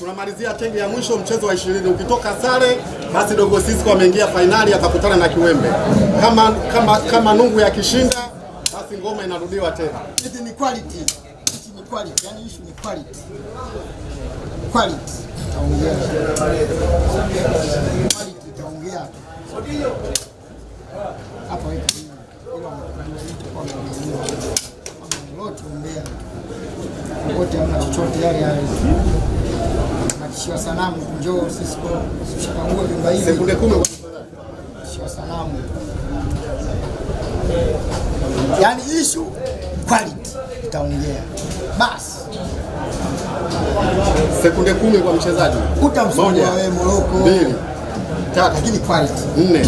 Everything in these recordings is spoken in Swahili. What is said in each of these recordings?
Tunamalizia tenge ya mwisho, mchezo wa 20. Ukitoka sare, basi Dogo Sisco ameingia fainali, atakutana na Kiwembe. Kama Nungu yakishinda, basi ngoma inarudiwa tena. Hizi ni quality. Hizi ni quality. Yaani issue ni quality. Quality. Taongea. Quality taongea. Hapo hivi. Wote umbea. Wote hamna chochote yale yale. Nakishia sanamu njoo Sisco. Ushakagua vyumba hivi. Sekunde 10 Nakishia sanamu. Yaani issue quality itaongea. Basi. Sekunde 10 kwa mchezaji. Utamsonga wewe Morocco. 2 3 lakini quality. 4.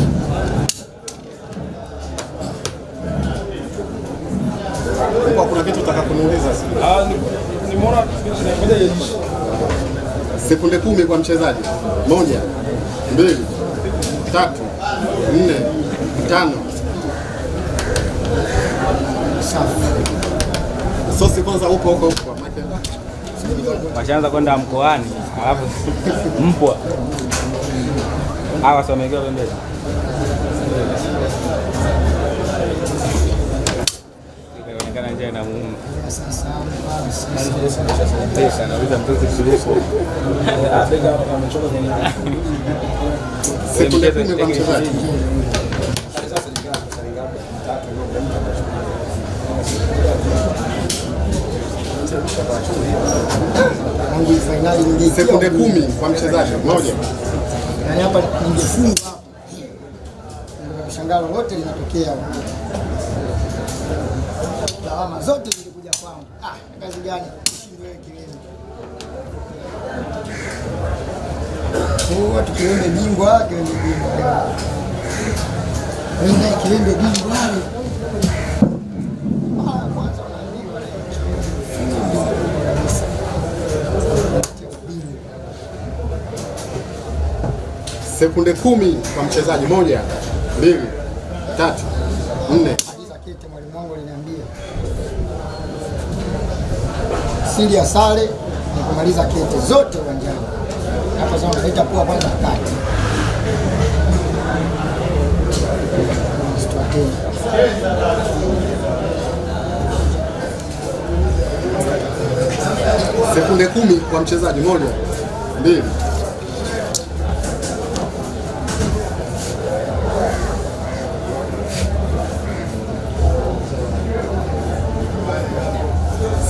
Kwa kuna kitu nataka kuniuliza sasa. Nimeona ngoja iishe. Sekunde 10 kwa mchezaji. 1 2 3 4 5. Sosi kwanza huko. Washaanza kwenda mkoani, alafu mpwa hawa wamegewa pembeni. Inaonekana nje na muuma. Sasa nauliza mtoto kidogo. Afrika wamechoka kwenye. Sekunde 10 kwa mchezaji. Wangu finali nyingine. Sekunde 10 kwa mchezaji. 1. Yaani hapa ningefunga hapo. Ndio shangalo lote linatokea. Lawama zote zilikuja kwangu. Kazi gani? Shindwe Kiwembe. Kwa Kiwembe bingwa, Kiwembe bingwa. Wenda Kiwembe bingwa. Sekunde 10 kwa mchezaji. 1 2 3 4. Aliza kete mwalimu wangu aliniambia. Siri ya sare ni kumaliza kete zote uwanjani. Hapa sasa unaita kwa kwanza kati. Sekunde 10 kwa mchezaji. 1 2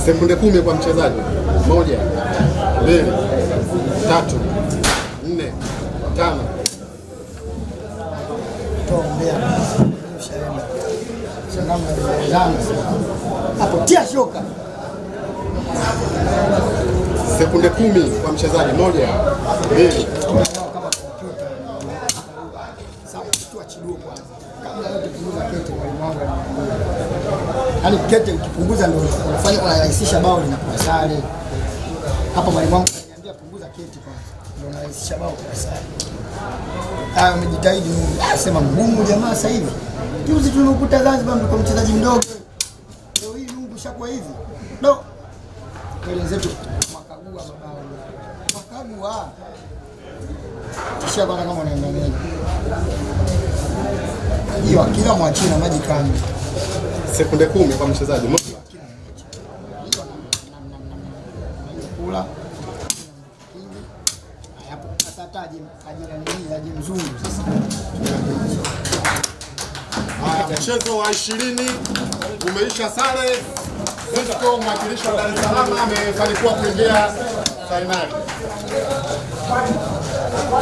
Sekunde 10 kwa mchezaji. 1 2 3 4 5. Tombea. Changamu na zangu. Hapo tia shoka. Sekunde 10 kwa mchezaji. 1 2 kama kompyuta. Sasa kitu chiduo kwanza. Kabla yote kupunguza kete mwalimu wangu ananiambia. Yaani kete ukipunguza ndio unafanya unarahisisha bao linakuwa sare. Hapa mwalimu wangu ananiambia punguza kete kwanza. Ndio unarahisisha bao kwa sare. Umejitahidi kusema mgumu jamaa sasa hivi. Juzi tumekuta Zanzibar mko mchezaji mdogo. Leo hii Mungu shakuwa hivi. No. Wale zetu makagua mabao. Makagua. Kisha bana kama unaenda nini? Hiyo kila mwachi na maji kani. Sekunde 10 kwa mchezaji. 1 kula. Hapo sasa ajira nini aje mzungu sasa. Mchezo wa 20 umeisha sare. Sisco mwakilishi wa Dar es Salaam amefanikiwa kuingia fainali.